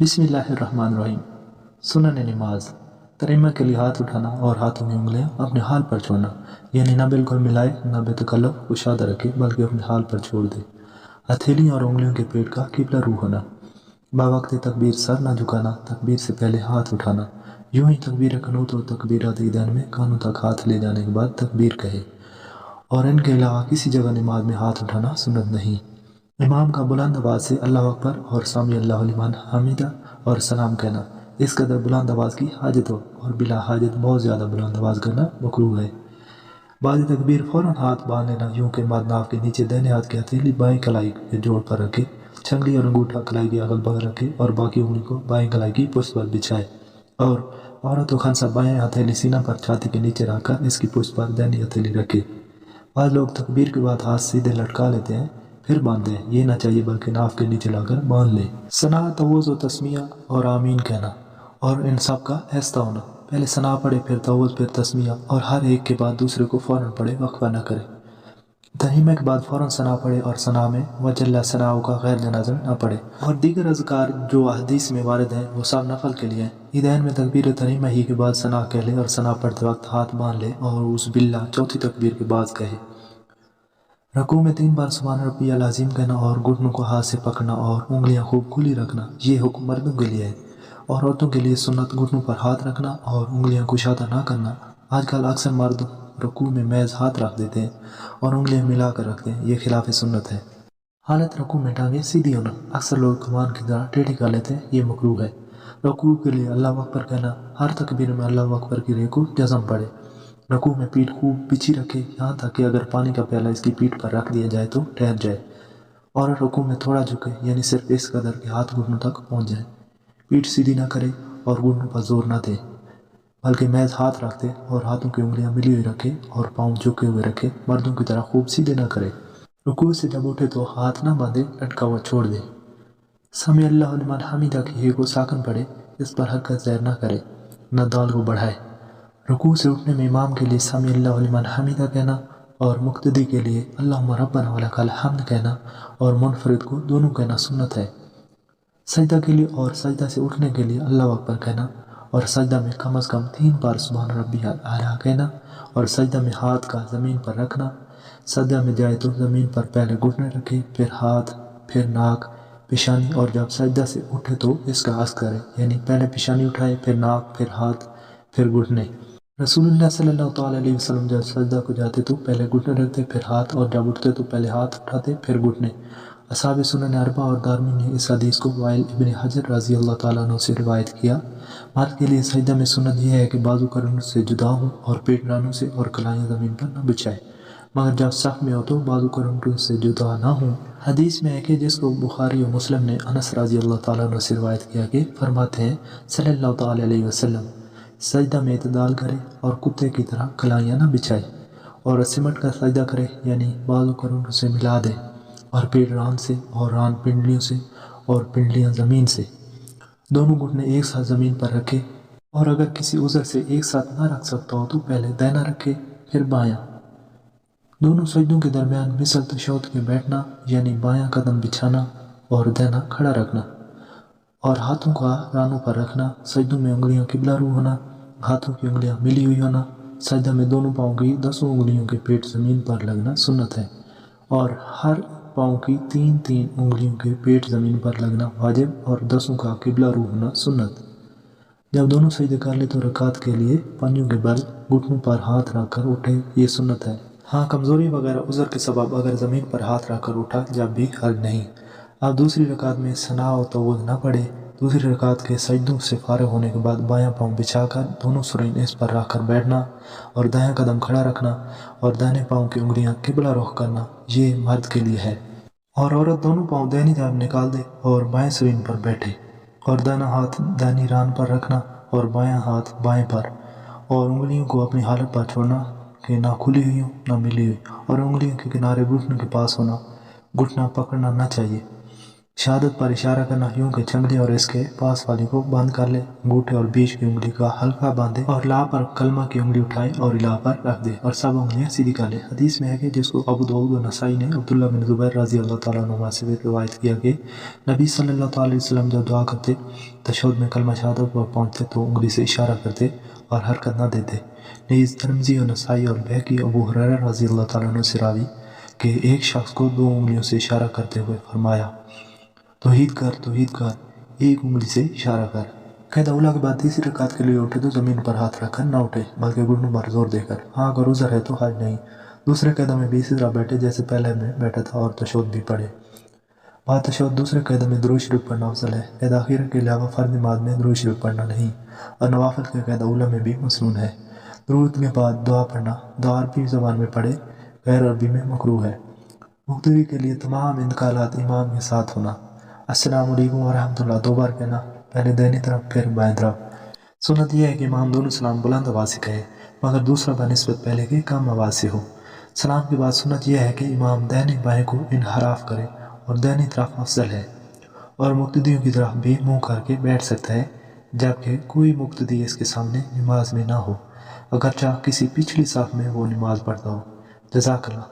बिस्मिल्लाहिर्रहमानिर्रहीम। सुनन नमाज तरीमा के लिए हाथ उठाना और हाथों की उंगलियां अपने हाल पर छोड़ना, यानी ना बिल्कुल मिलाए ना बेतकल्लफ कुशादा रखे बल्कि अपने हाल पर छोड़ दे। हथेलियों और उंगलियों के पेट का किबला रूह होना। बावक्त तकबीर सर ना झुकाना, तकबीर से पहले हाथ उठाना। यूं ही तकबीर कनूत और तकबीरात ईदैन में कानों तक हाथ ले जाने के बाद तकबीर कहे, और इनके अलावा किसी जगह नमाज में हाथ उठाना सुन्नत नहीं। इमाम का बुलंद आवाज़ से अल्लाह अकबर और सामी अल्लाहु लिमन हमीदा और सलाम कहना इस कदर बुलंद आवाज़ की हाजत हो, और बिला हाजत बहुत ज़्यादा बुलंद आवाज़ करना मकरूह है। बाद तकबीर फ़ौरन हाथ बांध लेना, यूँ के बाद नाव के नीचे दाहिने हाथ की हथेली बाएं कलाई के जोड़ पर रखे, छंगली और अंगूठा कलाई के अगल बगल रखे और बाकी उंगली को बाएं कलाई की पुष्ट पर बिछाए, और औरत खानसा बाएं हथेली सीना पर छाती के नीचे रखकर इसकी पुष्ट पर दाहिनी हथेली रखे। बाद लोग तकबीर के बाद हाथ सीधे लटका लेते हैं फिर बांधते हैं, ये ना चाहिए बल्कि नाफ के नीचे लाकर बांध ले। सना तवज़ व तस्मिया और आमीन कहना, और इन सब का ऐसा होना, पहले सना पढ़े फिर तवज़ फिर तस्मिया, और हर एक के बाद दूसरे को फ़ौरन पढ़े, वक्फा न करे। तहीमे के बाद फ़ौरन सना पढ़े और सना में वजल्ला सनाओ का गैर जनाज़ा न पढ़े। और दीगर अज़कार जो हदीस में वारिद हैं वो सब नफल के लिए हैं। ईदैन में तकबीर तरीमा ही के बाद सना कह ले और सना पढ़ते वक्त हाथ बांध ले और उस बिल्ला चौथी तकबीर के बाद कहे। रकू में 3 बार सुभान रब्बियल अज़ीम कहना और घुटनों को हाथ से पकड़ना और उंगलियां खूब खुली रखना। ये हुक्म मर्दों के लिए है, और औरतों के लिए सुन्नत घुटनों पर हाथ रखना और उंगलियां कुशादा ना करना। आजकल अक्सर मर्द रकू में महज हाथ रख देते हैं और उंगलियां मिला कर रखते हैं, ये खिलाफ सुन्नत है। हालत रकू में टांगे सीधी होना, अक्सर लोग कमान की तरह टेढ़ी कर लेते हैं, ये मकरूह है। रकू के लिए अल्लाह अकबर कहना, हर तकबीर में अल्लाह अकबर की रे को जज़म पड़े। रकू में पीठ खूब पिछी रखे, यहाँ तक कि अगर पानी का प्याला इसकी पीठ पर रख दिया जाए तो ठहर जाए, और रकू में थोड़ा झुके, यानी सिर्फ इस कदर के हाथ घुटनों तक पहुँच जाए। पीठ सीधी ना करे और घुटनों पर जोर ना दे, बल्कि महज हाथ रख दे और हाथों की उंगलियां मिली हुई रखे और पाँव झुके हुए रखे, मर्दों की तरह खूब सीधे ना करे। रुकू से जब उठे तो हाथ ना बांधे, लटका हुआ छोड़ दे। समी अल्लाहु लिमन हमीदा की हे को साकन पड़े, इस पर हरकत ज़ैर ना करे, न दाल को बढ़ाए। रुकू से उठने में इमाम के लिए समी अल्लाहु लिमन हमीदा कहना और मुक्तदी के लिए अल्लाहुम्मा रब्बना वलकल हम्द कहना और मुनफरिद को दोनों कहना सुन्नत है। सजदा के लिए और सजदा से उठने के लिए अल्लाह अकबर कहना, और सजदा में कम से कम 3 बार सुभान रब्बियल आला कहना, और सजदा में हाथ का ज़मीन पर रखना। सजदा में जाए तो ज़मीन पर पहले घुटने रखे, फिर हाथ, फिर नाक, पेशानी, और जब सजदा से उठे तो इसका अक्स करे, यानी पहले पेशानी उठाए, फिर नाक, फिर हाथ, फिर घुटने। रसूलुल्लाह सल्लल्लाहु अलैहि वसल्लम जब सजदा को जाते तो पहले घुटने रखते फिर हाथ, और जब उठते तो पहले हाथ उठाते फिर घुटने। असहाब सुनन अरबा और दारमी ने इस हदीस को वाइल इब्न हजर रज़ी अल्लाह ताला अन्हु से रिवायत किया। मर्द के लिए सजदा में सुन्नत यह है कि बाजू करनों से जुदा हो और पेट रानों से और कलाइयाँ ज़मीन पर न बिछाए, मगर जब सफ़ में हो तो बाजू करनों से जुदा ना हो। हदीस में है कि जिसको बुखारी और मुस्लिम ने अनस रज़ी अल्लाह ताला अन्हु से रिवायत किया कि फरमाते हैं सल्लल्लाहु अलैहि वसल्लम, सजदा में इत्दाल करे और कुत्ते की तरह कलाइयाँ न बिछाए, और सिमट कर सजदा करे, यानी बाजू करनों से मिला दे, और पेट रान से और रान पिंडलियों से और पिंडलियाँ ज़मीन से। दोनों घुटने एक साथ ज़मीन पर रखे, और अगर किसी उज़र से एक साथ ना रख सकता हो तो पहले दाहिना रखे फिर बायां। दोनों सजदों के दरमियान मिसल तशहुद के बैठना, यानी बायां कदम बिछाना और दाहिना खड़ा रखना, और हाथों का रानों पर रखना। सजदों में उंगलियों किबला रू होना, हाथों की उंगलियां मिली हुई होना। सजदा में दोनों पाँव की 10 उंगलियों के पेट ज़मीन पर लगना सुन्नत है, और हर पाँव की 3-3 उंगलियों के पेट ज़मीन पर लगना वाजिब, और 10 का किबला रू होना सुन्नत। जब दोनों सजदे कर ले तो रकात के लिए पंजों के बल घुटनों पर हाथ रखकर उठे, ये सुन्नत है। हाँ, कमज़ोरी वगैरह उज़र के सबब अगर ज़मीन पर हाथ रखकर उठा जब भी हर्ज नहीं। अब दूसरी रकात में सना और तवज़ ना पढ़े। दूसरी रकात के सजदों से फारिग होने के बाद बायां पाँव बिछाकर दोनों सुरैन इस पर रखकर बैठना, और दायां कदम खड़ा रखना, और दाहिने पाँव की उंगलियां किबला रुख करना, ये मर्द के लिए है। और औरत दोनों पाँव दाहिनी तरफ निकाल दे और बाएं सुरैन पर बैठे, और दाहिना हाथ दाहिनी रान पर रखना और बायां हाथ बाएं पर, और उंगलियों को अपनी हालत पर छोड़ना कि ना खुली हुई हो ना मिली हुई, और उंगलियों के किनारे घुटनों के पास होना, घुटना पकड़ना ना चाहिए। शहादत पर इशारा करना यूं कि चंगली और इसके पास वाली को बंद कर ले, अंगूठे और बीच की उंगली का हल्का बांधे और ला पर कलमा की उंगली उठाए और इला पर रख दे और सब उंगलियां सीधी कर ले। हदीस में है कि जिसको अबू दाऊद और नसाई ने अब्दुल्ला बिन जुबैर रजी अल्लाह ताला अन्हुमा से रिवायत किया कि नबी सल्लल्लाहु अलैहि वसल्लम जब दुआ करते तशहुद में कलमा शहादत पर पहुंचते तो उंगली से इशारा करते और हरकत न देते। नीज़ तिरमिज़ी और नसाई और बहकी अबू हुरैरा रजी अल्लाह ताला अन्हु से रावी कि एक शख्स को दो उंगलियों से इशारा करते हुए फरमाया, तौहीद कर, एक उंगली से इशारा कर। कैदाउल्ला के बाद तीसरी रकात के लिए उठे तो जमीन पर हाथ रखकर न उठे बल्कि घुटनों पर जोर देकर। हाँ, अगर उज़र है तो हज नहीं। दूसरे कैदा में भी इसी तरह बैठे जैसे पहले में बैठा था और तशहुद भी पढ़े। बाद तशहुद दूसरे कैदा में दुरूद शरीफ पढ़ना अफजल है। कैदा आखिर के अलावा फर्द नमाज में दुरूद शरीफ पढ़ना नहीं और नवाफिल के कैदाउल्ला में भी मसनून है। दुरूद के बाद दुआ पढ़ना दुआ अरबी ज़बान में पढ़े, गैर अरबी में मकरूह है। मुक्तदी के लिए तमाम इंतकालात इमाम के साथ होना। अस्सलामु अलैकुम व रहमतुल्लाह दो बार कहना, पहले दाहिनी तरफ फिर बाएं तरफ। सुन्नत यह है कि इमाम दोनों सलाम बुलंद आवाज़ से कहे मगर दूसरा बनिस्बत पहले के कम आवाज़ से हो। सलाम के बाद सुन्नत यह है कि इमाम दाहिने बाएं को इनहराफ करे और दाहिनी तरफ अफजल है और मुक्तदियों की तरफ भी मुँह करके बैठ सकता है, जबकि कोई मुक्तदी इसके सामने नमाज में ना हो, अगरचा किसी पिछली साफ में वो नमाज पढ़ता हो। जज़ाकल्लाह।